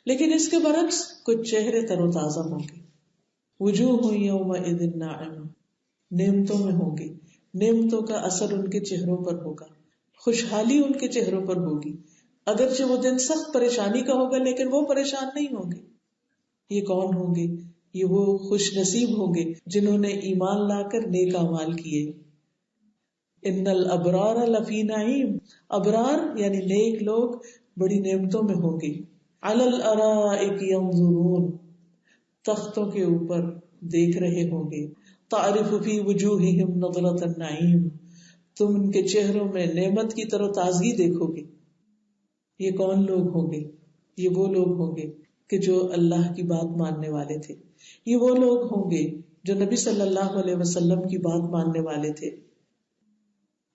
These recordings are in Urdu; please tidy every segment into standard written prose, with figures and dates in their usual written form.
لیکن اس کے برعکس کچھ چہرے تر و تازہ ہوں گے. وجوہ یومئذ ناعمہ، نعمتوں میں ہوں گے، نعمتوں کا اثر ان کے چہروں پر ہوگا، خوشحالی ان کے چہروں پر ہوگی. اگرچہ وہ دن سخت پریشانی کا ہوگا لیکن وہ پریشان نہیں ہوں گے. یہ کون ہوں گے؟ یہ وہ خوش نصیب ہوں گے جنہوں نے ایمان لا کر نیک اعمال کیے. ان الابرار لفی نعیم، ابرار یعنی نیک لوگ بڑی نعمتوں میں ہوں گے. علی الارائک ینظرون، تختوں کے اوپر دیکھ رہے ہوں گے. تعرف فی وجوہہم نضرۃ النعیم، تم ان کے چہروں میں نعمت کی تر و تازگی دیکھو گے. یہ کون لوگ ہوں گے؟ یہ وہ لوگ ہوں گے کہ جو اللہ کی بات ماننے والے تھے. یہ وہ لوگ ہوں گے جو نبی صلی اللہ علیہ وسلم کی بات ماننے والے تھے.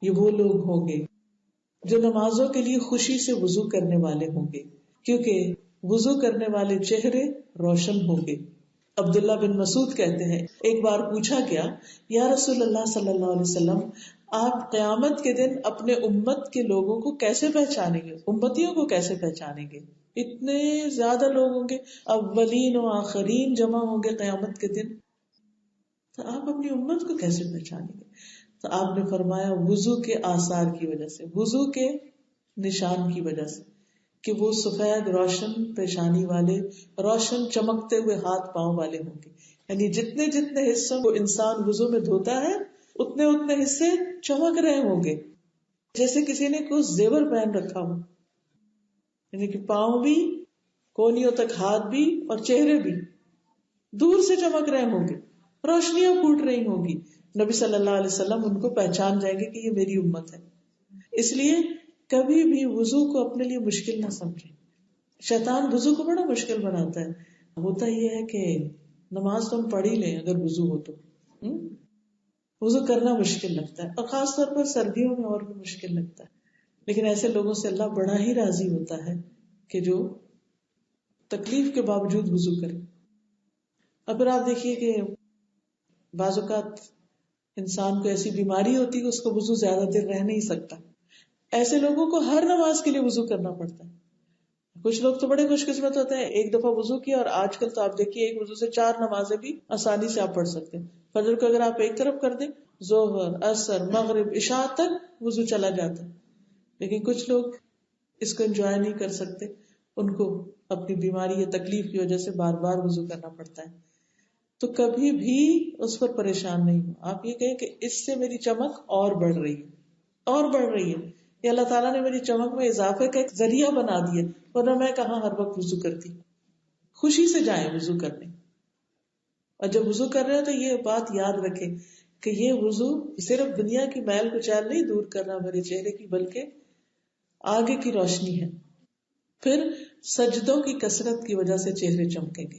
یہ وہ لوگ ہوں گے جو نمازوں کے لیے خوشی سے وضو کرنے والے ہوں گے، کیونکہ وضو کرنے والے چہرے روشن ہوں گے. عبداللہ بن مسعود کہتے ہیں ایک بار پوچھا گیا، یا رسول اللہ صلی اللہ علیہ وسلم، آپ قیامت کے دن اپنے امت کے لوگوں کو کیسے پہچانیں گے، امتیوں کو کیسے پہچانیں گے؟ اتنے زیادہ لوگ ہوں گے، اولین و آخرین جمع ہوں گے قیامت کے دن، تو آپ اپنی امت کو کیسے پہچانیں گے؟ تو آپ نے فرمایا وضو کے آثار کی وجہ سے، وضو کے نشان کی وجہ سے، کہ وہ سفید روشن پیشانی والے، روشن چمکتے ہوئے ہاتھ پاؤں والے ہوں گے. یعنی جتنے جتنے حصوں کو انسان وضو میں دھوتا ہے اتنے اتنے حصے چمک رہے ہوں گے، جیسے کسی نے کچھ زیور پہن رکھا ہو. یعنی کہ پاؤں بھی، کونیوں تک ہاتھ بھی اور چہرے بھی دور سے چمک رہے ہوں گے، روشنیاں پھوٹ رہی ہوں گی. نبی صلی اللہ علیہ وسلم ان کو پہچان جائیں گے کہ یہ میری امت ہے. اس لیے کبھی بھی وضو کو اپنے لیے مشکل نہ سمجھیں. شیطان وضو کو بڑا مشکل بناتا ہے. ہوتا یہ ہے کہ نماز تو ہم پڑھ ہی لیں اگر وضو ہو تو، وضو کرنا مشکل لگتا ہے، اور خاص طور پر سردیوں میں اور بھی مشکل لگتا ہے. لیکن ایسے لوگوں سے اللہ بڑا ہی راضی ہوتا ہے کہ جو تکلیف کے باوجود وضو کرے. اور پھر آپ دیکھیے کہ بعض اوقات انسان کو ایسی بیماری ہوتی ہے کہ اس کو وضو زیادہ دیر رہ نہیں سکتا. ایسے لوگوں کو ہر نماز کے لیے وضو کرنا پڑتا ہے. کچھ لوگ تو بڑے خوش قسمت ہوتے ہیں، ایک دفعہ وضو کیا، اور آج کل تو آپ دیکھیے ایک وضو سے 4 نمازیں بھی آسانی سے آپ پڑھ سکتے ہیں. فجر کو اگر آپ ایک طرف کر دیں، ظہر، عصر، مغرب، عشاء تک وضو چلا جاتا ہے. لیکن کچھ لوگ اس کو انجوائے نہیں کر سکتے، ان کو اپنی بیماری یا تکلیف کی وجہ سے بار بار وضو کرنا پڑتا ہے. تو کبھی بھی اس پر پریشان نہیں ہو. آپ یہ کہیں کہ اس سے میری چمک اور بڑھ رہی ہے، اور بڑھ رہی ہے، یہ اللہ تعالیٰ نے میری چمک میں اضافے کا ایک ذریعہ بنا دیا، ورنہ میں کہاں ہر وقت وضو کرتی. خوشی سے جائیں وضو کرنے. اور جب وضو کر رہے ہیں تو یہ بات یاد رکھیں کہ یہ وضو صرف دنیا کی میل کچیل نہیں دور کر رہا میرے چہرے کی، بلکہ آگے کی روشنی ہے. پھر سجدوں کی کثرت کی وجہ سے چہرے چمکیں گے.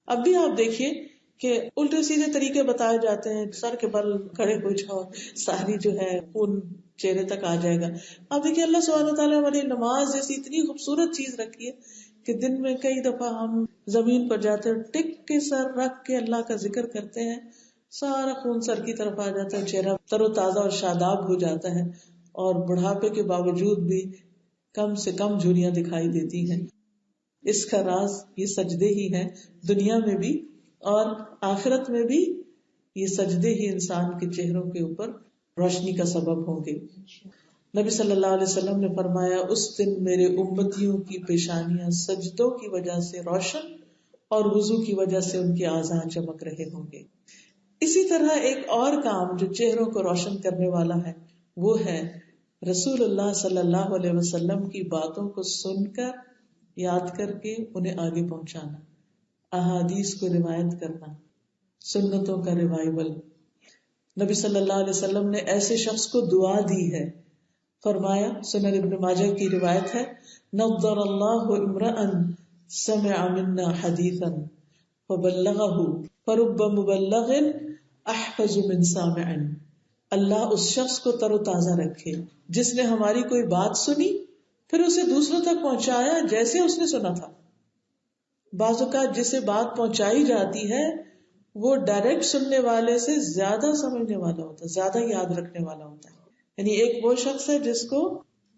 اب بھی آپ دیکھیے کہ الٹے سیدھے طریقے بتائے جاتے ہیں، سر کے بل کھڑے ہو جاؤ، ساری جو ہے خون چہرے تک آ جائے گا. آپ دیکھیے اللہ سبحانہ وتعالیٰ ہماری نماز جیسی اتنی خوبصورت چیز رکھی ہے کہ دن میں کئی دفعہ ہم زمین پر جاتے ہیں، ٹک کے سر رکھ کے اللہ کا ذکر کرتے ہیں، سارا خون سر کی طرف آ جاتا ہے، چہرہ تر و تازہ اور شاداب ہو جاتا ہے، اور بڑھاپے کے باوجود بھی کم سے کم جھریاں دکھائی دیتی ہیں. اس کا راز یہ سجدے ہی ہیں، دنیا میں بھی اور آخرت میں بھی یہ سجدے ہی انسان کے چہروں کے اوپر روشنی کا سبب ہوں گے. نبی صلی اللہ علیہ وسلم نے فرمایا اس دن میرے امتیوں کی پیشانیاں سجدوں کی وجہ سے روشن اور وضو کی وجہ سے ان کے اعضاء چمک رہے ہوں گے. اسی طرح ایک اور کام جو چہروں کو روشن کرنے والا ہے وہ ہے رسول اللہ صلی اللہ علیہ وسلم کی باتوں کو سن کر، یاد کر کے انہیں آگے پہنچانا، احادیث کو روایت کرنا، سنتوں کا ریوائول. نبی صلی اللہ علیہ وسلم نے ایسے شخص کو دعا دی ہے. فرمایا، سنن ابن ماجہ کی روایت ہے، نضر اللہ امرأ سمع منا حدیثا فبلغہ فرب مبلغ احفظ من سامع. اللہ اس شخص کو تر و تازہ رکھے جس نے ہماری کوئی بات سنی پھر اسے دوسروں تک پہنچایا جیسے اس نے سنا تھا. بعض اوقات جسے بات پہنچائی جاتی ہے وہ ڈائریکٹ سننے والے سے زیادہ سمجھنے والا ہوتا ہے، زیادہ یاد رکھنے والا ہوتا ہے. یعنی ایک وہ شخص ہے جس کو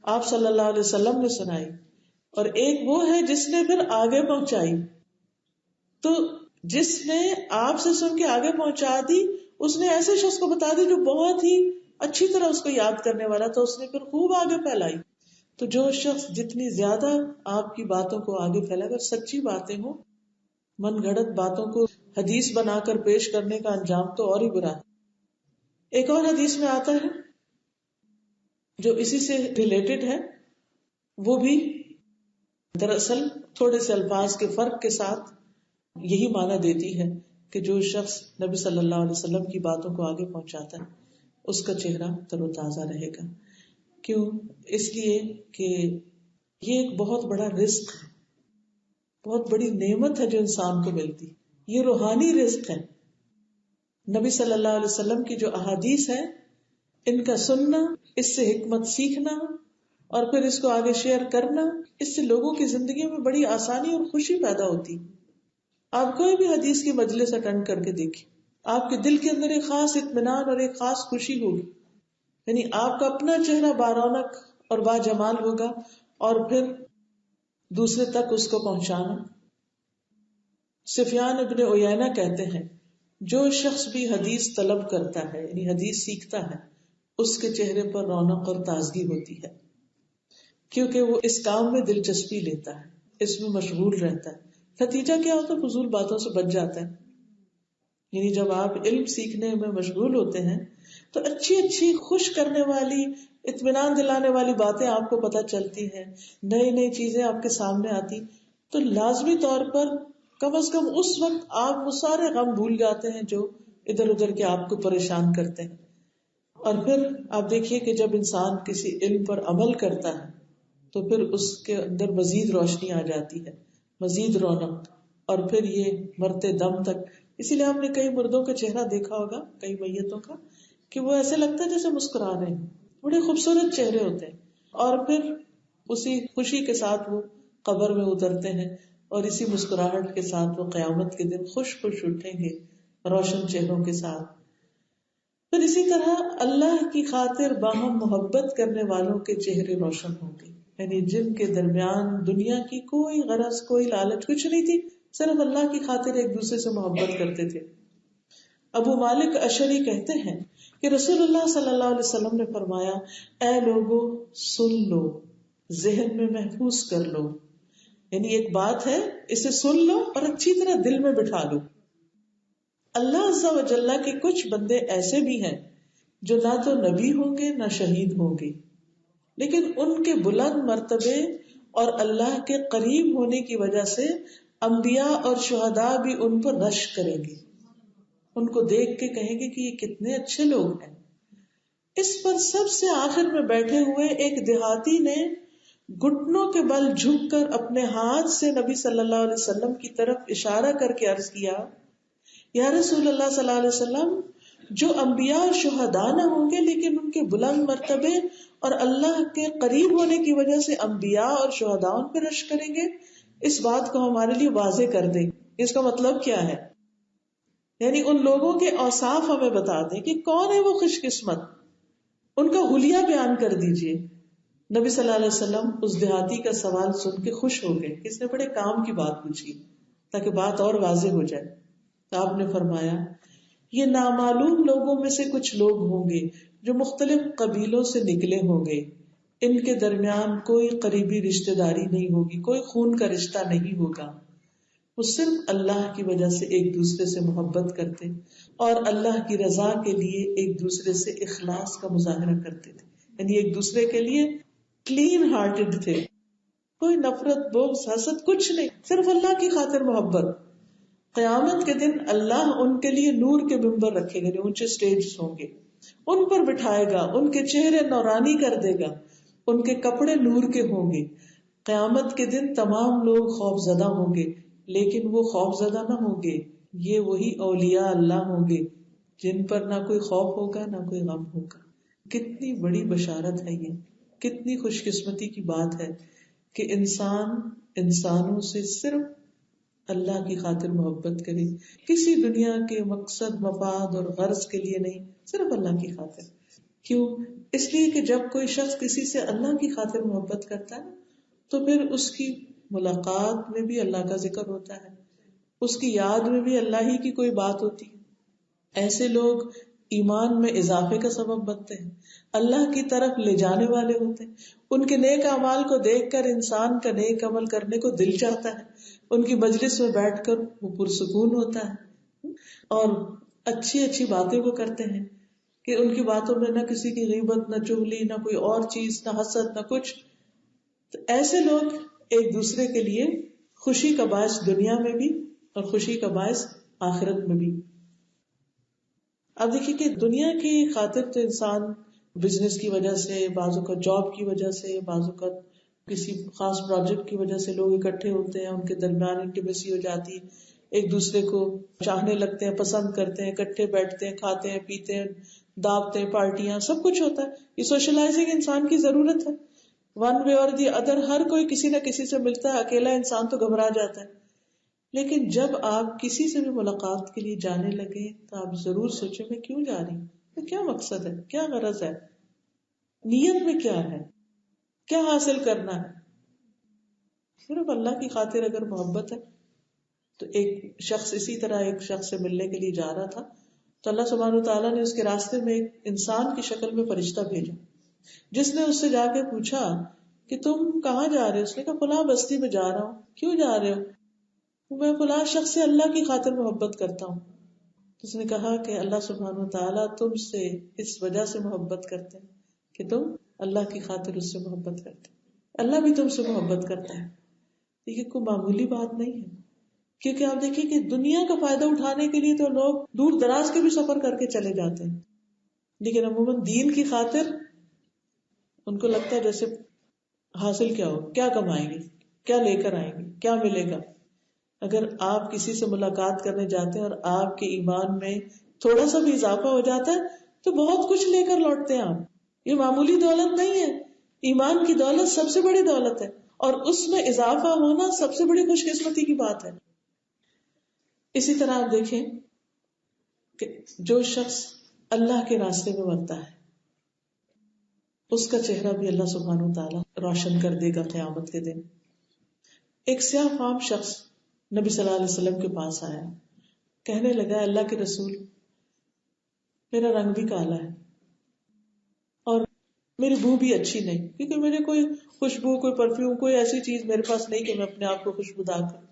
آپ صلی اللہ علیہ وسلم نے سنائی اور ایک وہ ہے جس نے پھر آگے پہنچائی. تو جس نے آپ سے سن کے آگے پہنچا دی، اس نے ایسے شخص کو بتا دی جو بہت ہی اچھی طرح اس کو یاد کرنے والا تھا، اس نے پھر خوب آگے پھیلائی. تو جو شخص جتنی زیادہ آپ کی باتوں کو آگے پھیلائے گا، سچی باتیں ہوں، من گھڑت باتوں کو حدیث بنا کر پیش کرنے کا انجام تو اور ہی برا ہے. ایک اور حدیث میں آتا ہے جو اسی سے ریلیٹڈ ہے، وہ بھی دراصل تھوڑے سے الفاظ کے فرق کے ساتھ یہی معنی دیتی ہے کہ جو شخص نبی صلی اللہ علیہ وسلم کی باتوں کو آگے پہنچاتا ہے اس کا چہرہ تر و تازہ رہے گا. کیوں؟ اس لیے کہ یہ ایک بہت بڑا رزق ہے، بہت بڑی نعمت ہے جو انسان کو ملتی. یہ روحانی رزق ہے. نبی صلی اللہ علیہ وسلم کی جو احادیث ہے، ان کا سننا، اس سے حکمت سیکھنا اور پھر اس کو آگے شیئر کرنا، اس سے لوگوں کی زندگی میں بڑی آسانی اور خوشی پیدا ہوتی. آپ کوئی بھی حدیث کی مجلس اٹینڈ کر کے دیکھیں، آپ کے دل کے اندر ایک خاص اطمینان اور ایک خاص خوشی ہوگی. یعنی آپ کا اپنا چہرہ بارونق اور باجمال ہوگا، اور پھر دوسرے تک اس کو پہنچانا. سفیان ابن عیینہ کہتے ہیں جو شخص بھی حدیث طلب کرتا ہے، یعنی حدیث سیکھتا ہے، اس کے چہرے پر رونق اور تازگی ہوتی ہے، کیونکہ وہ اس کام میں دلچسپی لیتا ہے، اس میں مشغول رہتا ہے. نتیجہ کیا ہوتا ہے؟ فضول باتوں سے بچ جاتا ہے. یعنی جب آپ علم سیکھنے میں مشغول ہوتے ہیں تو اچھی اچھی خوش کرنے والی، اطمینان دلانے والی باتیں آپ کو پتہ چلتی ہیں، نئی نئی چیزیں آپ کے سامنے آتی، تو لازمی طور پر کم از کم اس وقت آپ وہ سارے غم بھول جاتے ہیں جو ادھر ادھر کے آپ کو پریشان کرتے ہیں. اور پھر آپ دیکھیے کہ جب انسان کسی علم پر عمل کرتا ہے تو پھر اس کے اندر مزید روشنی آ جاتی ہے، مزید رونق، اور پھر یہ مرتے دم تک. اسی لیے آپ نے کئی مردوں کا چہرہ دیکھا ہوگا، کئی میتوں کا، کہ وہ ایسے لگتا ہے جیسے مسکرا رہے ہیں، بڑے خوبصورت چہرے ہوتے ہیں، اور پھر اسی خوشی کے ساتھ وہ قبر میں اترتے ہیں، اور اسی مسکراہٹ کے ساتھ وہ قیامت کے دن خوش خوش اٹھیں گے روشن چہروں کے ساتھ. پھر اسی طرح اللہ کی خاطر باہم محبت کرنے والوں کے چہرے روشن ہوں گے، یعنی جن کے درمیان دنیا کی کوئی غرض، کوئی لالچ کچھ نہیں تھی، صرف اللہ کی خاطر ایک دوسرے سے محبت کرتے تھے. ابو مالک اشعری کہتے ہیں کہ رسول اللہ صلی اللہ علیہ وسلم نے فرمایا، اے لوگو سن لو، ذہن میں محفوظ کر لو. یعنی ایک بات ہے، اسے سن لو اور اچھی طرح دل میں بٹھا لو. اللہ عز و جل کے کچھ بندے ایسے بھی ہیں جو نہ تو نبی ہوں گے نہ شہید ہوں گے، لیکن ان کے بلند مرتبے اور اللہ کے قریب ہونے کی وجہ سے انبیاء اور شہداء بھی ان پر رشک کریں گے، ان کو دیکھ کے کہیں گے کہ یہ کتنے اچھے لوگ ہیں. اس پر سب سے آخر میں بیٹھے ہوئے ایک دیہاتی نے گھٹنوں کے بل جھک کر اپنے ہاتھ سے نبی صلی اللہ علیہ وسلم کی طرف اشارہ کر کے عرض کیا، یا رسول اللہ صلی اللہ علیہ وسلم، جو انبیاء اور شہداء نہ ہوں گے لیکن ان کے بلند مرتبے اور اللہ کے قریب ہونے کی وجہ سے انبیاء اور شہداء ان پہ رشک کریں گے، اس بات کو ہمارے لیے واضح کر دیں. اس کا مطلب کیا ہے؟ یعنی ان لوگوں کے اوصاف ہمیں بتا دیں کہ کون ہے وہ خوش قسمت، ان کا حلیہ بیان کر دیجئے. نبی صلی اللہ علیہ وسلم اس دیہاتی کا سوال سن کے خوش ہو گئے، اس نے بڑے کام کی بات پوچھی تاکہ بات اور واضح ہو جائے. تو آپ نے فرمایا، یہ نامعلوم لوگوں میں سے کچھ لوگ ہوں گے جو مختلف قبیلوں سے نکلے ہوں گے، ان کے درمیان کوئی قریبی رشتہ داری نہیں ہوگی، کوئی خون کا رشتہ نہیں ہوگا، وہ صرف اللہ کی وجہ سے ایک دوسرے سے محبت کرتے اور اللہ کی رضا کے لیے ایک دوسرے سے اخلاص کا مظاہرہ کرتے تھے. یعنی ایک دوسرے کے لیے کلین ہارٹڈ تھے، کوئی نفرت، بغض، حسد کچھ نہیں، صرف اللہ کی خاطر محبت. قیامت کے دن اللہ ان کے لیے نور کے ممبر رکھے گا، اونچے سٹیج ہوں گے، ان پر بٹھائے گا، ان کے چہرے نورانی کر دے گا، ان کے کپڑے نور کے ہوں گے. قیامت کے دن تمام لوگ خوف زدہ ہوں گے، لیکن وہ خوف زدہ نہ ہوں گے، یہ وہی اولیاء اللہ ہوں گے جن پر نہ کوئی خوف ہوگا نہ کوئی غم ہوگا. کتنی بڑی بشارت ہے یہ، کتنی خوش قسمتی کی بات ہے کہ انسان انسانوں سے صرف اللہ کی خاطر محبت کرے، کسی دنیا کے مقصد، مفاد اور غرض کے لیے نہیں، صرف اللہ کی خاطر. کیوں؟ اس لیے کہ جب کوئی شخص کسی سے اللہ کی خاطر محبت کرتا ہے تو پھر اس کی ملاقات میں بھی اللہ کا ذکر ہوتا ہے، اس کی یاد میں بھی اللہ ہی کی کوئی بات ہوتی ہے. ایسے لوگ ایمان میں اضافے کا سبب بنتے ہیں، اللہ کی طرف لے جانے والے ہوتے ہیں. ان کے نیک اعمال کو دیکھ کر انسان کا نیک عمل کرنے کو دل چاہتا ہے، ان کی مجلس میں بیٹھ کر وہ پرسکون ہوتا ہے، اور اچھی اچھی باتیں وہ کرتے ہیں کہ ان کی باتوں میں نہ کسی کی غیبت، نہ چغلی، نہ کوئی اور چیز، نہ حسد، نہ کچھ. تو ایسے لوگ ایک دوسرے کے لیے خوشی کا باعث دنیا میں بھی اور خوشی کا باعث آخرت میں بھی. اب دیکھیے کہ دنیا کی خاطر تو انسان بزنس کی وجہ سے، بعضوں کا جاب کی وجہ سے، بعضوں کا کسی خاص پروجیکٹ کی وجہ سے لوگ اکٹھے ہوتے ہیں، ان کے درمیان انٹیمیسی ہو جاتی ہے، ایک دوسرے کو چاہنے لگتے ہیں، پسند کرتے ہیں، اکٹھے بیٹھتے ہیں، کھاتے ہیں، پیتے ہیں، دعوتیں، پارٹیاں، سب کچھ ہوتا ہے. یہ سوشلائزنگ انسان کی ضرورت ہے. ون وے اور دی ادر ہر کوئی کسی نہ کسی سے ملتا ہے، اکیلا انسان تو گھبرا جاتا ہے. لیکن جب آپ کسی سے بھی ملاقات کے لیے جانے لگے تو آپ ضرور سوچیں میں کیوں جا رہی ہوں، کیا مقصد ہے، کیا غرض ہے، نیت میں کیا ہے، کیا حاصل کرنا ہے. صرف اللہ کی خاطر اگر محبت ہے. تو ایک شخص اسی طرح ایک شخص سے ملنے کے لیے جا رہا تھا تو اللہ سبحانہ وتعالیٰ نے اس کے راستے میں ایک انسان کی شکل میں فرشتہ بھیجا، جس نے اس سے جا کے پوچھا کہ تم کہاں جا رہے ہو؟ اس نے کہا فلاں بستی میں جا رہا ہوں. کیوں جا رہے ہو؟ میں فلاں شخص سے اللہ کی خاطر محبت کرتا ہوں. اس نے کہا کہ اللہ سبحانہ وتعالیٰ تم سے اس وجہ سے محبت کرتے ہیں کہ تم اللہ کی خاطر اس سے محبت کرتے، اللہ بھی تم سے محبت کرتا ہے. یہ کوئی معمولی بات نہیں ہے، کیونکہ آپ دیکھیے کہ دنیا کا فائدہ اٹھانے کے لیے تو لوگ دور دراز کے بھی سفر کر کے چلے جاتے ہیں، لیکن عموماً دین کی خاطر ان کو لگتا ہے جیسے حاصل کیا ہو، کیا کمائیں گے، کیا لے کر آئیں گے، کیا ملے گا. اگر آپ کسی سے ملاقات کرنے جاتے ہیں اور آپ کے ایمان میں تھوڑا سا بھی اضافہ ہو جاتا ہے تو بہت کچھ لے کر لوٹتے ہیں آپ. یہ معمولی دولت نہیں ہے، ایمان کی دولت سب سے بڑی دولت ہے، اور اس میں اضافہ ہونا سب سے بڑی خوش قسمتی کی بات ہے. اسی طرح آپ دیکھیں کہ جو شخص اللہ کے راستے میں مرتا ہے اس کا چہرہ بھی اللہ سبحانہ وتعالیٰ روشن کر دے گا قیامت کے دن. ایک سیاہ فام شخص نبی صلی اللہ علیہ وسلم کے پاس آیا، کہنے لگا اللہ کے رسول میرا رنگ بھی کالا ہے اور میری بو بھی اچھی نہیں، کیونکہ میرے کوئی خوشبو، کوئی پرفیوم، کوئی ایسی چیز میرے پاس نہیں کہ میں اپنے آپ کو خوشبودار کروں.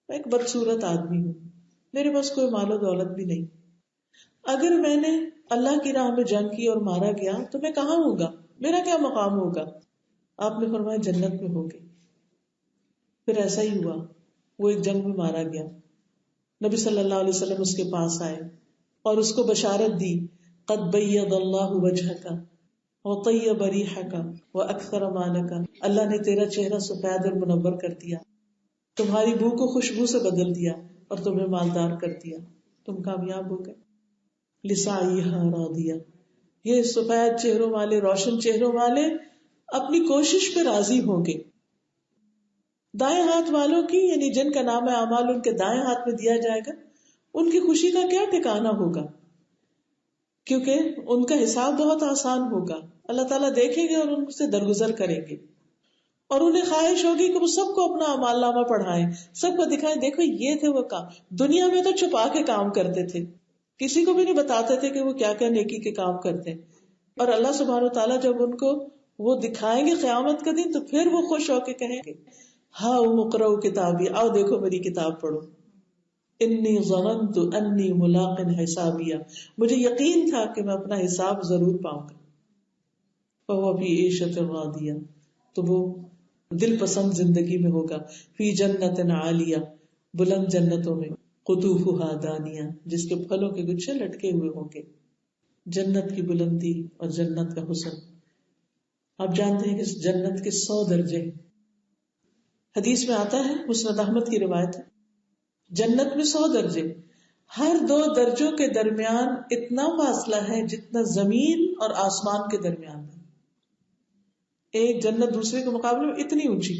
میں ایک بدصورت آدمی ہوں، میرے پاس کوئی مال و دولت بھی نہیں. اگر میں نے اللہ کی راہ میں جنگ کی اور مارا گیا تو میں کہاں ہوں گا، میرا کیا مقام ہوگا؟ آپ نے فرمایا جنت میں ہوگے. پھر ایسا ہی ہوا، وہ ایک جنگ میں مارا گیا. نبی صلی اللہ علیہ وسلم اس کے پاس آئے اور اس کو بشارت دی قد بیض اللہ وجہک وطیب ریحک واکثر مالک، اللہ نے تیرا چہرہ سفید اور منور کر دیا، تمہاری بو کو خوشبو سے بدل دیا اور تمہیں مالدار کر دیا، تم کامیاب ہو گئے. لسعیہا راضیہ، یہ سفید چہروں والے، روشن چہروں والے اپنی کوشش پہ راضی ہوں گے. دائیں ہاتھ والوں کی، یعنی جن کا نام اعمال ان کے دائیں ہاتھ میں دیا جائے گا، ان کی خوشی کا کیا ٹھکانہ ہوگا، کیونکہ ان کا حساب بہت آسان ہوگا. اللہ تعالیٰ دیکھیں گے اور ان سے درگزر کریں گے، اور انہیں خواہش ہوگی کہ وہ سب کو اپنا اعمال نامہ پڑھائیں، سب کو دکھائیں دیکھو یہ تھے وہ کام. دنیا میں تو چھپا کے کام کرتے تھے، کسی کو بھی نہیں بتاتے تھے کہ وہ کیا کیا نیکی کے کام کرتے ہیں. اور اللہ سبحانہ و تعالیٰ جب ان کو وہ دکھائیں گے قیامت کا دن تو پھر وہ خوش ہو کے کہیں گے ہاں اقرؤ کتابی، آؤ دیکھو میری کتاب پڑھو. انی ظننت انی ملاق حسابیہ، مجھے یقین تھا کہ میں اپنا حساب ضرور پاؤں گا. فہو فی عیشۃ راضیہ، تو وہ دل پسند زندگی میں ہوگا. فی جنت عالیہ، بلند جنتوں میں. قطوفہا دانیہ، جس کے پھلوں کے گچھے لٹکے ہوئے ہوں گے. جنت کی بلندی اور جنت کا حسن. آپ جانتے ہیں کہ جنت کے 100 درجے ہیں. حدیث میں آتا ہے، مسند احمد کی روایت ہے، جنت میں 100 درجے، ہر 2 درجوں کے درمیان اتنا فاصلہ ہے جتنا زمین اور آسمان کے درمیان ہے. ایک جنت دوسرے کے مقابلے میں اتنی اونچی.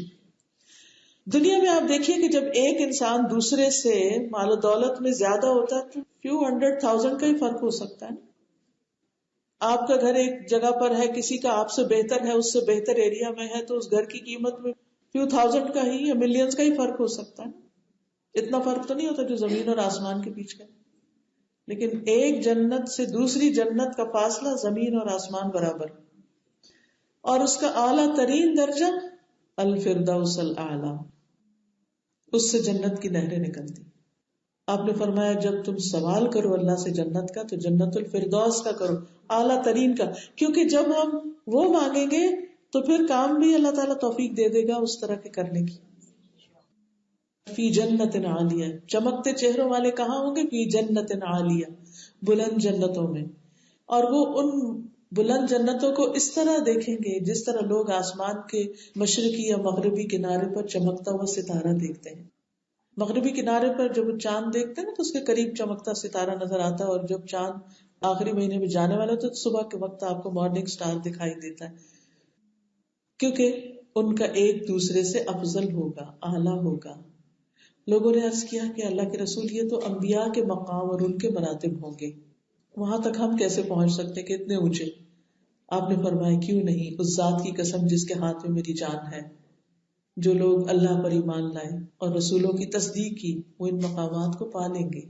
دنیا میں آپ دیکھیے کہ جب ایک انسان دوسرے سے مال و دولت میں زیادہ ہوتا ہے تو few 100,000 کا ہی فرق ہو سکتا ہے. آپ کا گھر ایک جگہ پر ہے، کسی کا آپ سے بہتر ہے، اس سے بہتر ایریا میں ہے، تو اس گھر کی قیمت میں فیو تھاؤزینڈ کا ہی یا ملینز کا ہی فرق ہو سکتا ہے، اتنا فرق تو نہیں ہوتا جو زمین اور آسمان کے بیچ کا، لیکن ایک جنت سے دوسری جنت کا فاصلہ زمین اور آسمان برابر، اور اس کا اعلیٰ ترین درجہ الفردوس الاعلیٰ، اس سے جنت کی نہریں نکلتی. آپ نے فرمایا جب تم سوال کرو اللہ سے جنت کا تو جنت الفردوس کا کرو، اعلیٰ ترین کا، کیونکہ جب ہم وہ مانگیں گے تو پھر کام بھی اللہ تعالیٰ توفیق دے دے گا اس طرح کے کرنے کی. فی جنت عالیہ، چمکتے چہروں والے کہاں ہوں گے؟ فی جنت عالیہ، بلند جنتوں میں. اور وہ ان بلند جنتوں کو اس طرح دیکھیں گے جس طرح لوگ آسمان کے مشرقی یا مغربی کنارے پر چمکتا ہوا ستارہ دیکھتے ہیں. مغربی کنارے پر جب چاند دیکھتے ہیں نا تو اس کے قریب چمکتا ستارہ نظر آتا ہے، اور جب چاند آخری مہینے میں جانے والا تو صبح کے وقت آپ کو مارننگ سٹار دکھائی دیتا ہے، کیونکہ ان کا ایک دوسرے سے افضل ہوگا، اعلیٰ ہوگا. لوگوں نے عرض کیا کہ اللہ کے رسول یہ تو انبیاء کے مقام اور ان کے مراتب ہوں گے، وہاں تک ہم کیسے پہنچ سکتے کہ اتنے اونچے؟ آپ نے فرمایا کیوں نہیں، اس ذات کی قسم جس کے ہاتھ میں میری جان ہے، جو لوگ اللہ پر ایمان لائے اور رسولوں کی تصدیق کی وہ ان مقامات کو پا لیں گے.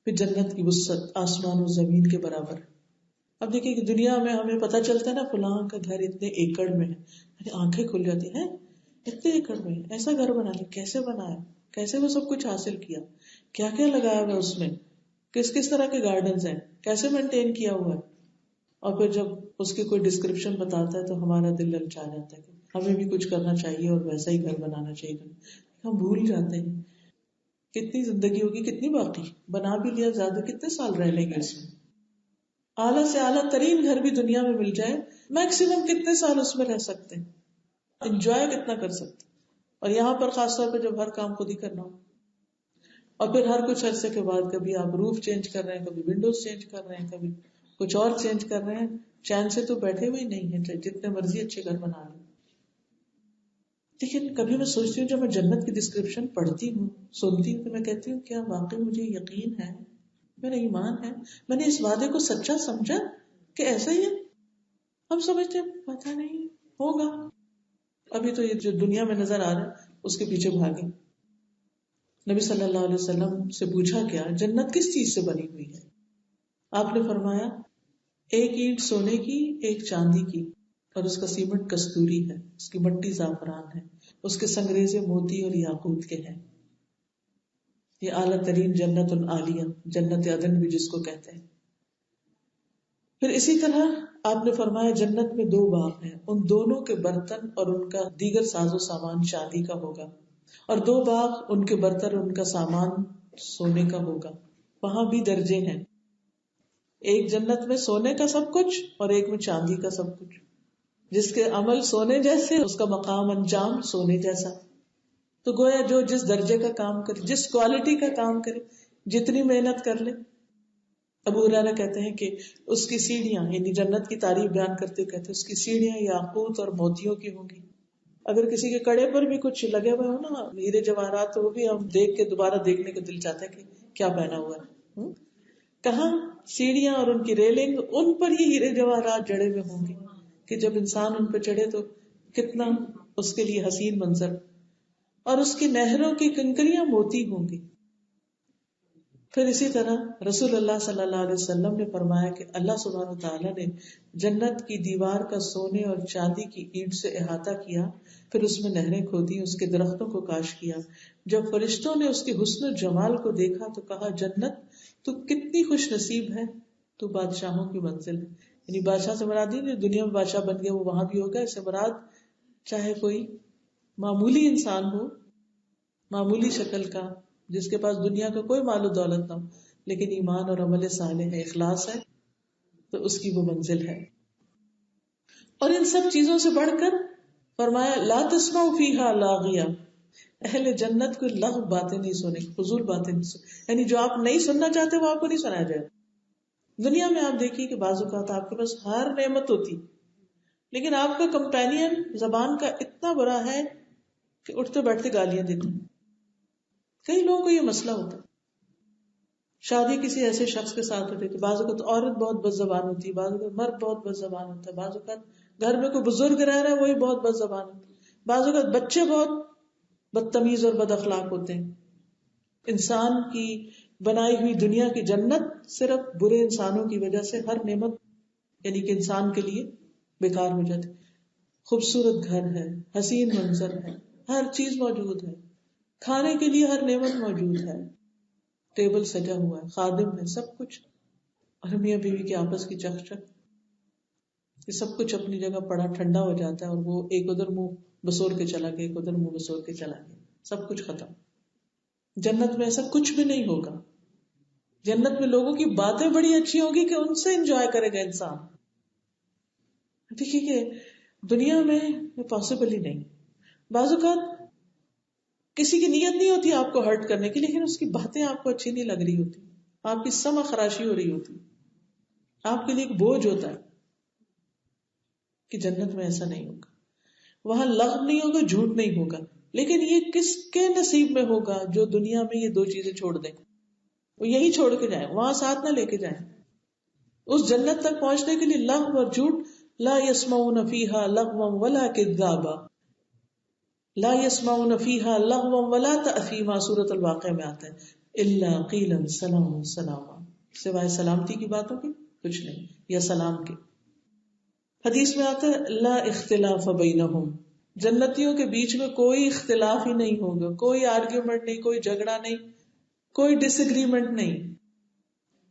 پھر جنت کی وسعت آسمان و زمین کے برابر. اب دیکھیں کہ دنیا میں ہمیں پتہ چلتا ہے نا فلاں کا گھر اتنے ایکڑ میں ہے، آنکھیں کھل جاتی ہیں، اتنے ایکڑ میں ایسا گھر بنا لیا، کیسے بنایا، کیسے وہ سب کچھ حاصل کیا، کیا کیا لگایا ہوا اس میں، کس کس طرح کے گارڈنز ہیں، کیسے مینٹین کیا ہوا ہے. اور پھر جب اس کی کوئی ڈسکرپشن بتاتا ہے تو ہمارا دل للچا جاتا ہے کہ ہمیں بھی کچھ کرنا چاہیے اور ویسا ہی گھر بنانا چاہیے. ہم بھول جاتے ہیں کتنی زندگی ہوگی، کتنی باقی، بنا بھی لیا زیادہ، کتنے سال رہ لیں گے اس میں. اعلیٰ سے اعلیٰ ترین گھر بھی دنیا میں مل جائے، میکسیمم کتنے سال اس میں رہ سکتے ہیں، انجوائے کتنا کر سکتے. اور یہاں پر خاص طور پہ جب ہر کام خود ہی کرنا ہو، اور پھر ہر کچھ عرصے کے بعد کبھی آپ روف چینج کر رہے ہیں، کبھی ونڈوز چینج کر رہے ہیں، کبھی کچھ اور چینج کر رہے ہیں، چین سے تو بیٹھے ہوئے نہیں ہیں، جتنے مرضی اچھے گھر بنا لیں. لیکن کبھی میں سوچتی ہوں جب میں جنت کی ڈسکرپشن پڑھتی ہوں، سنتی ہوں، تو میں کہتی ہوں کیا واقعی مجھے یقین ہے، میرا ایمان ہے، میں نے اس وعدے کو سچا سمجھا کہ ایسا ہی ہے. ہم سمجھتے ہیں پتہ نہیں ہوگا، ابھی تو یہ جو دنیا میں نظر آ رہا ہے اس کے پیچھے بھاگے. نبی صلی اللہ علیہ وسلم سے پوچھا گیا جنت کس چیز سے بنی ہوئی ہے؟ آپ نے فرمایا ایک اینٹ سونے کی، ایک چاندی کی، اور اس کا سیمنٹ کستوری ہے، اس کی مٹی زعفران ہے، اس کے سنگریزے موتی اور یاقوت کے ہیں. یہ اعلیٰ ترین جنت العالیہ، جنت عدن بھی جس کو کہتے ہیں. پھر اسی طرح آپ نے فرمایا جنت میں 2 باغ ہیں، ان دونوں کے برتن اور ان کا دیگر ساز و سامان چاندی کا ہوگا، اور 2 باغ ان کے برتن اور ان کا سامان سونے کا ہوگا. وہاں بھی درجے ہیں، ایک جنت میں سونے کا سب کچھ اور ایک میں چاندی کا سب کچھ. جس کے عمل سونے جیسے اس کا مقام انجام سونے جیسا. تو گویا جو جس درجے کا کام کرے، جس کوالٹی کا کام کرے، جتنی محنت کر لے. ابو ہریرہ کہتے ہیں کہ اس کی سیڑھیاں، یعنی جنت کی تعریف بیان کرتے کہتے اس کی سیڑھیاں یاقوت اور موتیوں کی ہوں گی. اگر کسی کے کڑے پر بھی کچھ لگے ہوئے ہو نا ہیرے جواہرات، تو وہ بھی ہم دیکھ کے دوبارہ دیکھنے کا دل چاہتا ہے کہ کیا پہنا ہوا ہے. کہاں سیڑھیاں اور ان کی ریلنگ، ان پر ہی ہیرے جواہرات جڑے ہوئے ہوں گے کہ جب انسان ان پہ چڑھے تو کتنا اس کے لیے حسین منظر. اور اس کی نہروں کی کنکریاں موتی ہوں گی. پھر اسی طرح رسول اللہ صلی اللہ علیہ وسلم نے فرمایا کہ اللہ سبحانہ وتعالیٰ نے جنت کی دیوار کا سونے اور چاندی کی اینٹ سے احاطہ کیا، پھر اس میں نہریں کھودی، اس کے درختوں کو کاشت کیا. جب فرشتوں نے اس کے حسن و جمال کو دیکھا تو کہا جنت تو کتنی خوش نصیب ہے، تو بادشاہوں کی منزل ہے. یعنی بادشاہ سے مراد نہیں دنیا میں بادشاہ بن گیا وہ وہاں بھی ہوگا، اس سے مراد چاہے کوئی معمولی انسان ہو، معمولی شکل کا، جس کے پاس دنیا کا کوئی مال و دولت نہ ہو، لیکن ایمان اور عمل صالح ہے، اخلاص ہے، تو اس کی وہ منزل ہے. اور ان سب چیزوں سے بڑھ کر فرمایا لا تسمعوا فیہا لاغیہ، اہل جنت کو لغو باتیں نہیں سنے، فضول باتیں نہیں سنے، یعنی جو آپ نہیں سننا چاہتے وہ آپ کو نہیں سنایا جائے. دنیا میں آپ دیکھیے کہ بعض اوقات آپ کے پاس ہر نعمت ہوتی لیکن آپ کا کمپینین زبان کا اتنا برا ہے کہ اٹھتے بیٹھتے گالیاں دیتے ہیں. کئی لوگوں کو یہ مسئلہ ہوتا ہے. شادی کسی ایسے شخص کے ساتھ ہوتی ہے تو بعض اوقات عورت بہت بد زبان ہوتی ہے، بعض اوقات مرد بہت بد زبان ہوتا ہے، بعض اوقات گھر میں کوئی بزرگ رہ رہا ہے وہی بہت بد زبان ہوتا ہے. بعض اوقات بچے بہت بدتمیز اور بد اخلاق ہوتے ہیں. انسان کی بنائی ہوئی دنیا کی جنت صرف برے انسانوں کی وجہ سے ہر نعمت یعنی کہ انسان کے لیے بیکار ہو جاتی. خوبصورت گھر ہے، حسین منظر ہے، ہر چیز موجود ہے، کھانے کے لیے ہر نعمت موجود ہے، ٹیبل سجا ہوا ہے، خادم ہے، سب کچھ، اور میاں بیوی کے آپس کی چک چک، یہ سب کچھ اپنی جگہ پڑا ٹھنڈا ہو جاتا ہے، اور وہ ایک ادھر منہ بسور کے چلا گیا، ایک ادھر منہ بسور کے چلا گیا، سب کچھ ختم. جنت میں ایسا کچھ بھی نہیں ہوگا. جنت میں لوگوں کی باتیں بڑی اچھی ہوگی کہ ان سے انجوائے کرے گا انسان. دیکھیے کہ دنیا میں پاسبل ہی نہیں. بعض اوقات کسی کی نیت نہیں ہوتی آپ کو ہرٹ کرنے کی، لیکن اس کی باتیں آپ کو اچھی نہیں لگ رہی ہوتی، آپ کی سمع خراشی ہو رہی ہوتی، آپ کے لیے ایک بوجھ ہوتا ہے. کہ جنت میں ایسا نہیں ہوگا، وہاں لغو نہیں ہوگا، جھوٹ نہیں ہوگا. لیکن یہ کس کے نصیب میں ہوگا جو دنیا میں یہ دو چیزیں چھوڑ دیں، وہ یہی چھوڑ کے جائیں، وہاں ساتھ نہ لے کے جائیں. اس جنت تک پہنچنے کے لیے لغو اور جھوٹ، لا يسمعون فيها لغوا ولا كذابا، لا يسمعون فيها لغوا ولا تأثیما، سورۃ الواقعہ میں آتا ہے، الا قیلا سلاما سلاما، سوائے سلامتی کی باتوں کے کچھ نہیں، یا سلام کے. حدیث میں آتا ہے لا اختلاف بینہم، جنتیوں کے بیچ میں کوئی اختلاف ہی نہیں ہوگا، کوئی آرگیومنٹ نہیں، کوئی جھگڑا نہیں، کوئی ڈس اگریمنٹ نہیں.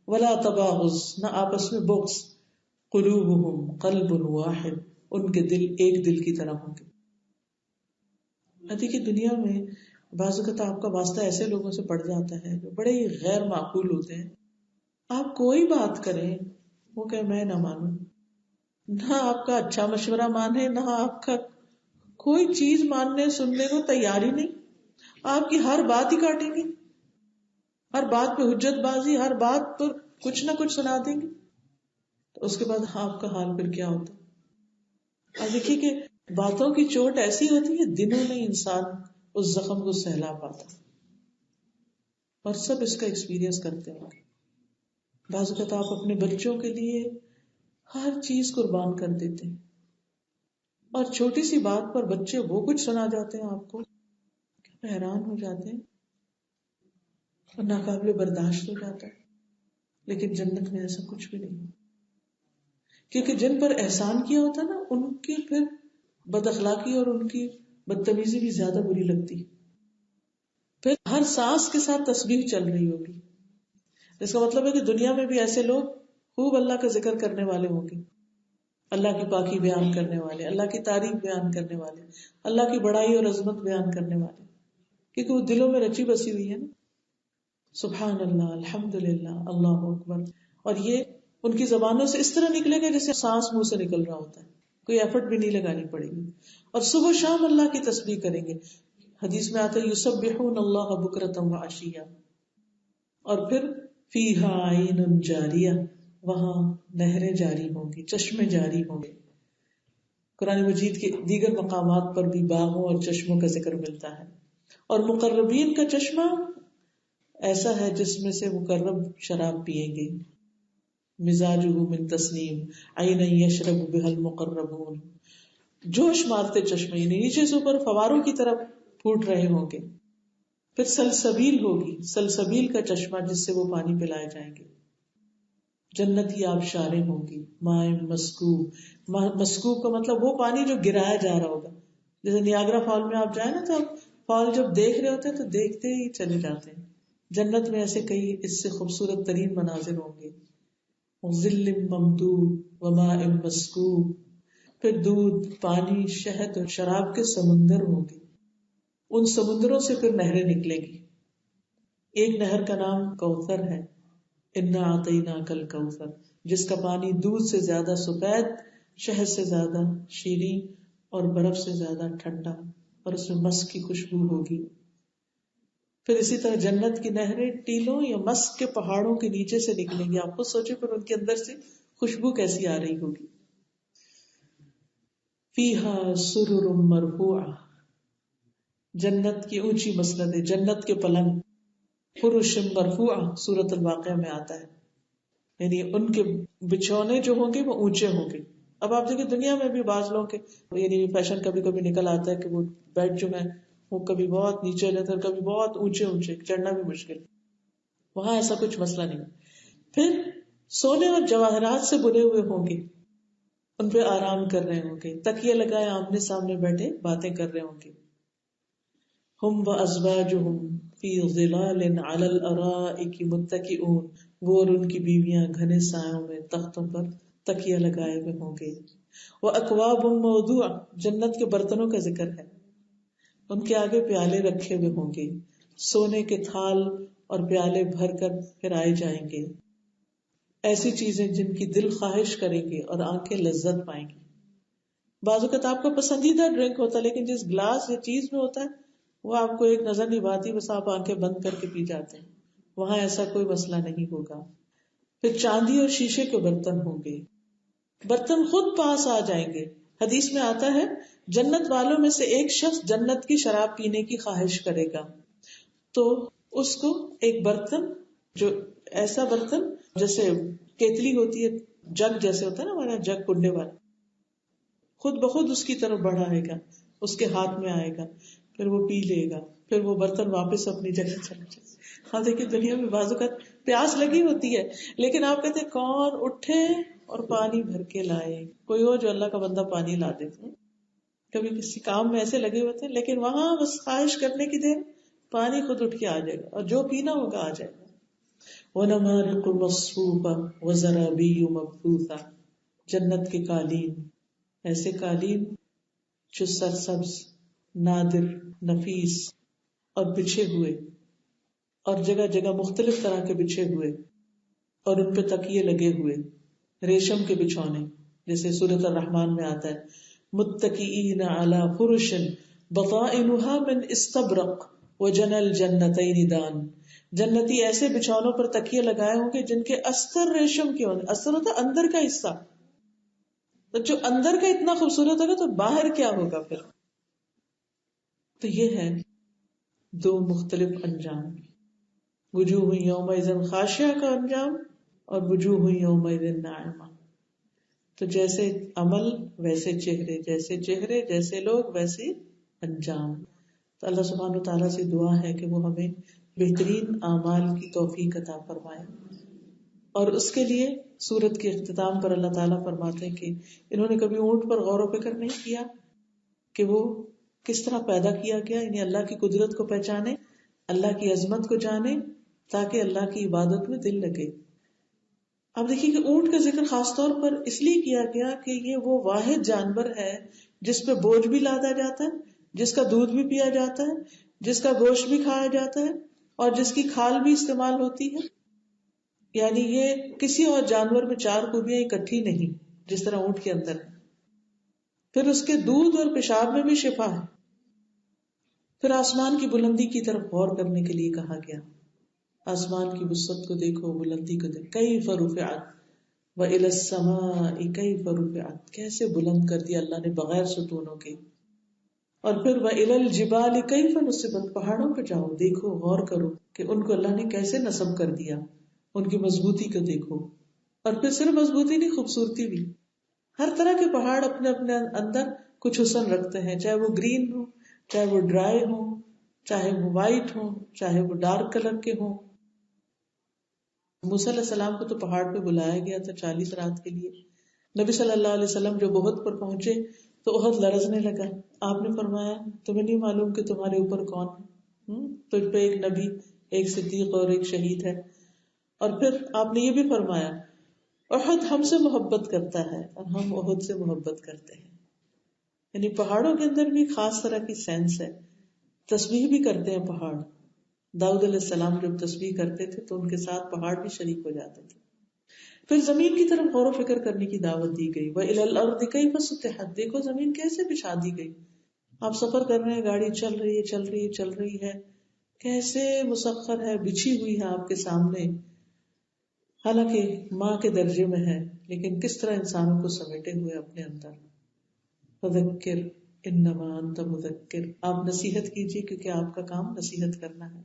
ولا تباغض، نہ آپس میں بغض. قلوبہم قلب واحد، ان کے دل ایک دل کی طرح ہوں گے. دیکھیے دنیا میں بعض اوقات آپ کا واسطہ ایسے لوگوں سے پڑ جاتا ہے جو بڑے ہی غیر معقول ہوتے ہیں. آپ کوئی بات کریں وہ کہ میں نہ مانوں، نہ آپ کا اچھا مشورہ مانے، نہ آپ کا کوئی چیز ماننے سننے کو تیار ہی نہیں. آپ کی ہر بات ہی کاٹیں گے، ہر بات پہ حجت بازی، ہر بات پر کچھ نہ کچھ سنا دیں گے. تو اس کے بعد آپ کا حال پھر کیا ہوتا ہے؟ اور دیکھیے کہ باتوں کی چوٹ ایسی ہوتی ہے دنوں میں انسان اس زخم کو سہلا پاتا، اور سب اس کا ایکسپیرئنس کرتے ہیں. بعض اوقات آپ اپنے بچوں کے لیے ہر چیز قربان کر دیتے ہیں، اور چھوٹی سی بات پر بچے وہ کچھ سنا جاتے ہیں آپ کو کہ حیران ہو جاتے ہیں اور ناقابل برداشت ہو جاتا ہے. لیکن جنت میں ایسا کچھ بھی نہیں، کیونکہ جن پر احسان کیا ہوتا ہے نا ان کی پھر بد اخلاقی اور ان کی بدتمیزی بھی زیادہ بری لگتی. پھر ہر سانس کے ساتھ تسبیح چل رہی ہوگی. اس کا مطلب ہے کہ دنیا میں بھی ایسے لوگ خوب اللہ کا ذکر کرنے والے ہوں گے، اللہ کی پاکی بیان کرنے والے، اللہ کی تعریف بیان کرنے والے، اللہ کی بڑائی اور عظمت بیان کرنے والے، کیونکہ وہ دلوں میں رچی بسی ہوئی ہے نا. سبحان اللہ، الحمدللہ، اللہ اکبر. اور یہ ان کی زبانوں سے اس طرح نکلے گا جیسے سانس منہ سے نکل رہا ہوتا ہے، کوئی ایفرٹ بھی نہیں لگانی پڑے گی. اور صبح و شام اللہ کی تسبیح کریں گے. حدیث میں آتا ہے یسبحون اللہ بکرۃ وعشیا، اور پھر فیہا عین جاریہ، وہاں نہریں جاری ہوں گی، چشمے جاری ہوں گے. قرآن مجید کے دیگر مقامات پر بھی باغوں اور چشموں کا ذکر ملتا ہے. اور مقربین کا چشمہ ایسا ہے جس میں سے مقرب شراب پیئیں گے. مزاجہ من تسنیم عینا یشرب بها المقربون، جوش مارتے چشمے، یعنی نیچے سے اوپر فواروں کی طرف پھوٹ رہے ہوں گے. پھر سلسبیل ہوگی، سلسبیل کا چشمہ جس سے وہ پانی پلائے جائیں گے. جنت کی آبشاریں ہوں گی، ماء مسکوب. مسکوب کا مطلب وہ پانی جو گرایا جا رہا ہوگا. جیسے نیاگرا فال میں آپ جائیں نا تو آپ فال جب دیکھ رہے ہوتے ہیں تو دیکھتے ہی چلے جاتے ہیں. جنت میں ایسے کئی اس سے خوبصورت ترین مناظر ہوں گے. ظل ممدود وماء مسکوب، پھر دودھ، پانی، شہد اور شراب کے سمندر ہوں گے. ان سمندروں سے پھر نہریں نکلیں گی. ایک نہر کا نام کوثر ہے، انا اعطیناک الکوثر، جس کا پانی دودھ سے زیادہ سفید، شہد سے زیادہ شیریں اور برف سے زیادہ ٹھنڈا، اور اس میں مسک کی خوشبو ہوگی. پھر اسی طرح جنت کی نہریں ٹیلوں یا مسک کے پہاڑوں کے نیچے سے نکلیں گی. آپ خود سوچیں پھر ان کے اندر سے خوشبو کیسی آ رہی ہوگی. فیہا سرر مرفوعہ، جنت کی اونچی مسندیں، جنت کے پلنگ. فرش مرفوعہ سورۃ الواقعہ میں آتا ہے، یعنی ان کے بچھونے جو ہوں گے وہ اونچے ہوں گے. اب آپ دیکھیں دنیا میں بھی بعض لوگ کے یعنی فیشن کبھی کبھی نکل آتا ہے کہ وہ بیڈ جو ہے وہ کبھی بہت نیچے رہتا ہے کبھی بہت اونچے اونچے، چڑھنا بھی مشکل. وہاں ایسا کچھ مسئلہ نہیں. پھر سونے اور جواہرات سے بنے ہوئے ہوں گے، ان پہ آرام کر رہے ہوں گے، تکیے لگائے آمنے سامنے بیٹھے باتیں کر رہے ہوں گے. ہم وازواجہم فی ظلال علی الارائک متکئون، وہ اور ان کی بیویاں گھنے سایوں میں تختوں پر تکیہ لگائے ہوئے ہوں گے. واکواب موضوع، جنت کے برتنوں کا ذکر ہے، ان کے آگے پیالے رکھے ہوئے ہوں گے، سونے کے تھال اور پیالے بھر کر پھرائے جائیں گے، ایسی چیزیں جن کی دل خواہش کریں گے اور آنکھیں لذت پائیں گی. بعض اوقات آپ کا پسندیدہ ڈرنک ہوتا ہے لیکن جس گلاس یا چیز میں ہوتا ہے وہ آپ کو ایک نظر نہیں آتی، بس آپ آنکھیں بند کر کے پی جاتے ہیں. وہاں ایسا کوئی مسئلہ نہیں ہوگا. پھر چاندی اور شیشے کے برتن ہوں گے، برتن خود پاس آ جائیں گے. حدیث میں آتا ہے جنت والوں میں سے ایک شخص جنت کی شراب پینے کی خواہش کرے گا تو اس کو ایک برتن، جو ایسا برتن جیسے کیتلی ہوتی ہے، جگ جیسے ہوتا ہے نا ہمارا جگ کنڈے والا، خود بخود اس کی طرف بڑھائے گا، اس کے ہاتھ میں آئے گا، پھر وہ پی لے گا، پھر وہ برتن واپس اپنی جگہ چلا جائے. ہاں دیکھیے دنیا میں بعض اوقات پیاس لگی ہوتی ہے لیکن آپ کہتے ہیں کون اٹھے اور پانی بھر کے لائے. کوئی ہو جو اللہ کا بندہ پانی لا دیتے ہیں، کبھی کسی کام میں ایسے لگے ہوئے تھے لیکن وہاں بس خواہش کرنے کی دیر پانی خود اٹھ کے آ جائے گا اور جو پینا ہوگا آ جائے گا. وَنَمَارِقُ مَصْفُوفَةٌ وَزَرَابِيُّ مَبْثُوثَةٌ، جنت کے قالین، ایسے قالین جو سرسبز، نادر، نفیس اور بچھے ہوئے، اور جگہ جگہ مختلف طرح کے بچھے ہوئے، اور ان پہ تکیے لگے ہوئے، ریشم کے بچھونے جیسے سورۃ الرحمن میں آتا ہے متکئین علی فرش بطائنها من استبرق وجنى الجنتین دان. جنتی ایسے بچھونوں پر تکیے لگائے ہوں گے جن کے استر ریشم کے ہوں گے. استر ہوتا ہے اندر کا حصہ، تو جو اندر کا اتنا خوبصورت ہوگا تو باہر کیا ہوگا پھر. تو یہ ہے دو مختلف انجام، وجوہ یومئذ خاشعہ کا انجام اور وجوہ یومئذ ناعمہ. تو جیسے عمل ویسے چہرے، جیسے چہرے جیسے لوگ ویسے انجام. تو اللہ سبحانہ وتعالیٰ سے دعا ہے کہ وہ ہمیں بہترین اعمال کی توفیق عطا فرمائے. اور اس کے لیے سورت کے اختتام پر اللہ تعالیٰ فرماتے ہیں کہ انہوں نے کبھی اونٹ پر غور و فکر نہیں کیا کہ وہ کس طرح پیدا کیا گیا، یعنی اللہ کی قدرت کو پہچانے، اللہ کی عظمت کو جانے تاکہ اللہ کی عبادت میں دل لگے. اب دیکھیے کہ اونٹ کا ذکر خاص طور پر اس لیے کیا گیا کہ یہ وہ واحد جانور ہے جس پہ بوجھ بھی لادا جاتا ہے، جس کا دودھ بھی پیا جاتا ہے، جس کا گوشت بھی کھایا جاتا ہے اور جس کی کھال بھی استعمال ہوتی ہے. یعنی یہ کسی اور جانور میں چار خوبیاں اکٹھی نہیں جس طرح اونٹ کے اندر ہے. پھر اس کے دودھ اور پیشاب میں بھی شفا ہے. پھر آسمان کی بلندی کی طرف غور کرنے کے لیے کہا گیا. آسمان کی وسعت کو دیکھو، بلندی کو دیکھو. کیف رفعت وإلی السماء کیف رفعت، کیسے بلند کر دیا اللہ نے بغیر ستونوں کے. اور پھر وإلی الجبال کیف نصبت، پہاڑوں پہ جاؤ دیکھو، غور کرو کہ ان کو اللہ نے کیسے نصب کر دیا، ان کی مضبوطی کو دیکھو. اور پھر صرف مضبوطی نہیں، خوبصورتی بھی. ہر طرح کے پہاڑ اپنے اپنے اندر کچھ حسن رکھتے ہیں، چاہے وہ گرین ہو، چاہے وہ ڈرائی ہو، چاہے وہ وائٹ ہو، چاہے وہ ڈارک کلر کے ہوں. موسیٰ علیہ السلام کو تو پہاڑ پہ بلایا گیا تھا 40 رات کے لیے. نبی صلی اللہ علیہ وسلم جب احد پر پہنچے تو احد لرزنے لگا. آپ نے فرمایا تمہیں نہیں معلوم کہ تمہارے اوپر کون ہے؟ تجھ پہ ایک نبی، ایک صدیق اور ایک شہید ہے. اور پھر آپ نے یہ بھی فرمایا احد ہم سے محبت کرتا ہے اور ہم احد سے محبت کرتے ہیں. یعنی پہاڑوں کے اندر بھی خاص طرح کی سینس ہے. تسبیح بھی کرتے ہیں پہاڑ. داؤد علیہ السلام جب تسبیح کرتے تھے تو ان کے ساتھ پہاڑ بھی شریک ہو جاتے تھے. پھر زمین کی طرف غور و فکر کرنے کی دعوت دی گئی. وَإِلَى الْأَرْضِ كَيْفَ سُطِحَتْ، دیکھو زمین کیسے بچھا دی گئی. آپ سفر کر رہے ہیں، گاڑی چل رہی ہے چل رہی ہے چل رہی ہے، کیسے مسخر ہے، بچھی ہوئی ہے آپ کے سامنے. حالانکہ ماں کے درجے میں ہے لیکن کس طرح انسانوں کو سمیٹے ہوئے اپنے اندر. فذکر انما انت مذکر، آپ نصیحت کیجیے کیونکہ آپ کا کام نصیحت کرنا ہے.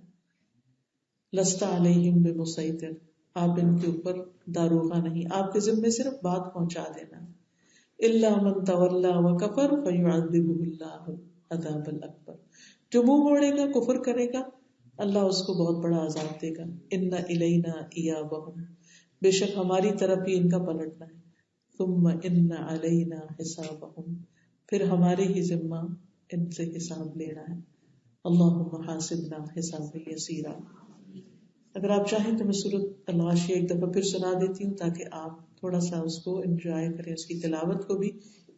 لست علیہم بمسیطر، آپ ان کے اوپر داروغہ نہیں، آپ کے ذمے صرف بات پہنچا دینا. الا من تولا وکفر فیعذبہ اللہ عذاب الاکبر. جو منہ موڑے گا، کفر کرے گا، اللہ اس کو بہت بڑا عذاب دے گا. ان الینا ایابہم، بے شک ہماری طرف ہی ان کا پلٹنا ہے. ثم ان علینا حسابہم، پھر ہمارے ہی ذمہ ان سے حساب لینا ہے. اللہم حاسبنا حسابا یسیرا. اگر آپ چاہیں تو میں سورۃ الغاشیہ ایک دفعہ پھر سنا دیتی ہوں تاکہ آپ تھوڑا سا اس کو انجوائے کریں، اس کی تلاوت کو بھی،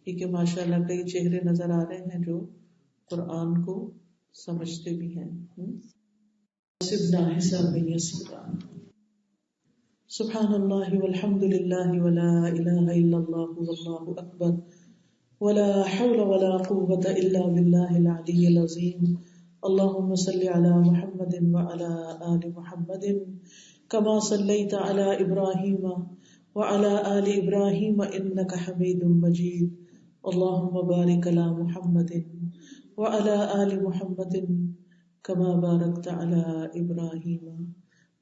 کیونکہ ماشاء اللہ کئی چہرے نظر آ رہے ہیں جو قرآن کو سمجھتے بھی ہیں. حاسبنا حسابا یسیرا. سبحان اللہ والحمد للہ ولا الہ الا اللہ واللہ اکبر ولا حول ولا قوة الا باللہ العلی العظیم. اللهم صل على محمد وعلى آل محمد كما صليت على إبراهيم وعلى آل إبراهيم إنك حميد مجيد. اللهم بارك على محمد وعلى آل محمد كما باركت على إبراهيم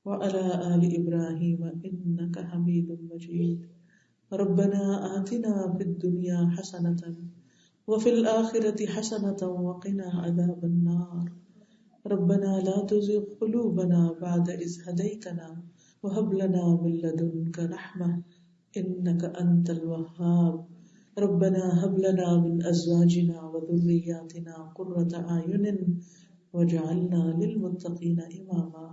وعلى آل إبراهيم إنك حميد مجيد. ربنا آتنا في الدنيا حسنة وفي الآخرة حسنة وقنا عذاب النار. ربنا لا تزغ قلوبنا بعد إذ هديتنا وهب لنا من لدنك رحمة إنك أنت الوهاب. ربنا هب لنا من أزواجنا وذرياتنا قرة أعين واجعلنا للمتقين إماما.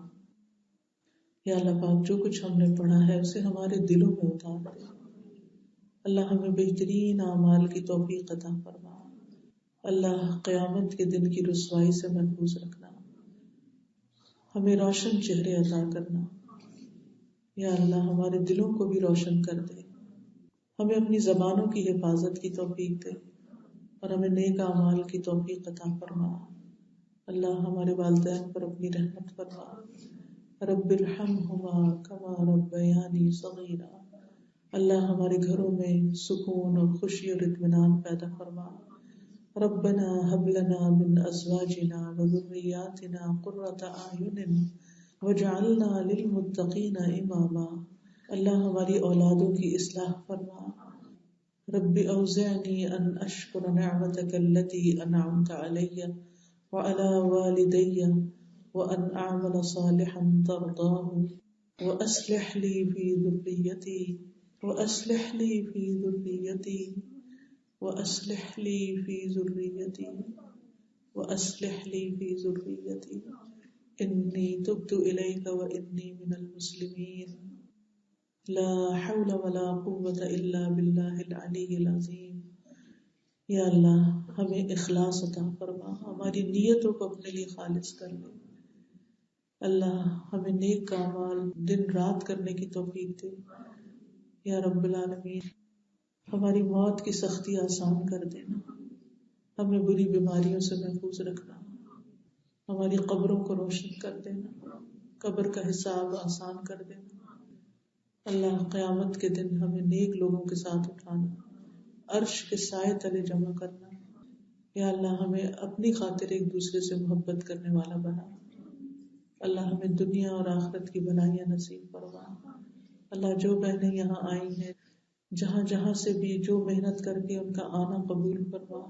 یا اللہ پاک، جو کچھ ہم نے پڑھا ہے اسے ہمارے دلوں میں اتار دے. اللہ ہمیں بہترین اعمال کی توفیق عطا فرما. اللہ قیامت کے دن کی رسوائی سے محفوظ رکھنا. ہمیں روشن چہرے عطا کرنا. یا اللہ ہمارے دلوں کو بھی روشن کر دے. ہمیں اپنی زبانوں کی حفاظت کی توفیق دے اور ہمیں نیک اعمال کی توفیق عطا فرما. اللہ ہمارے والدین پر اپنی رحمت فرما. رب ارحمہما کما ربیانی صغیرا. اللہ ہمارے گھروں میں سکون اور خوشی اور اطمینان پیدا فرما. ربنا هب لنا من ازواجنا وذرياتنا قرة اعین واجعلنا للمتقین اماما. اللہ ہماری اولادوں کی اصلاح فرما. رب اوزعنی ان اشکر نعمتک التي انعمت علی وعلى والدی وان اعمل صالحا ترضاه واصلح لي في ذريتي وأصلح لي في ذريتي وأصلح لي في ذريتي وأصلح لي في ذريتي إني تبت إليك وإني من المسلمين. لا حول ولا قوة إلا بالله العلي العظيم. یا اللہ ہمیں اخلاص عطا فرما. ہماری نیتوں کو اپنے لیے خالص کر لے. اللہ ہمیں نیک اعمال دن رات کرنے کی توفیق دے. یا رب العالمین ہماری موت کی سختی آسان کر دینا. ہمیں بری بیماریوں سے محفوظ رکھنا. ہماری قبروں کو روشن کر دینا. قبر کا حساب آسان کر دینا. اللہ قیامت کے دن ہمیں نیک لوگوں کے ساتھ اٹھانا. عرش کے سائے تلے جمع کرنا. یا اللہ ہمیں اپنی خاطر ایک دوسرے سے محبت کرنے والا بنا. اللہ ہمیں دنیا اور آخرت کی بھلائیاں نصیب فرما. اللہ جو بہنیں یہاں آئی ہیں، جہاں جہاں سے بھی جو محنت کر کے ان کا آنا قبول فرما.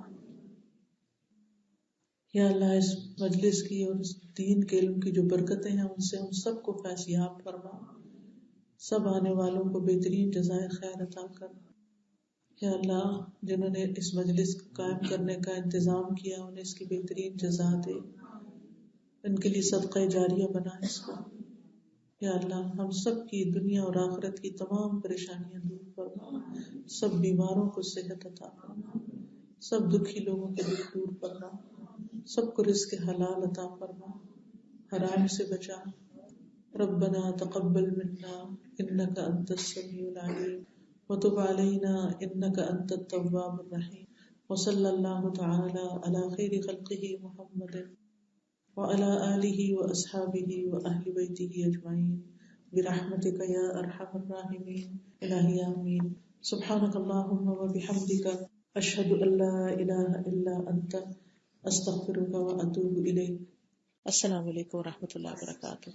یا اللہ اس مجلس کی اور اس دین کے علم کی جو برکتیں ہیں ان سے ہم سب کو فیضیاب فرما. سب آنے والوں کو بہترین جزائے خیر عطا کر. یا اللہ جنہوں نے اس مجلس کو قائم کرنے کا انتظام کیا انہیں اس کی بہترین جزا دے. ان کے لیے صدقہ جاریہ بنا اس کو. یا اللہ ہم سب کی دنیا اور آخرت کی تمام پریشانیاں دور فرما. سب بیماروں کو صحت عطا فرما. سب دکھی لوگوں کے دکھ دور فرما. سب کو رزق حلال عطا فرما. حرام سے بچا. ربنا تقبل منا انك انت السميع العليم وتب علينا انك انت التواب الرحيم. وصلى الله تعالى على خير خلقه محمد وعلى آله وأصحابه وأهل بيته أجمعين برحمتك يا أرحم الراحمين. إلهي آمين. سبحانك اللهم وبحمدك أشهد أن لا إله إلا أنت أستغفرك وأتوب إليك. السلام علیکم ورحمۃ اللہ وبرکاتہ.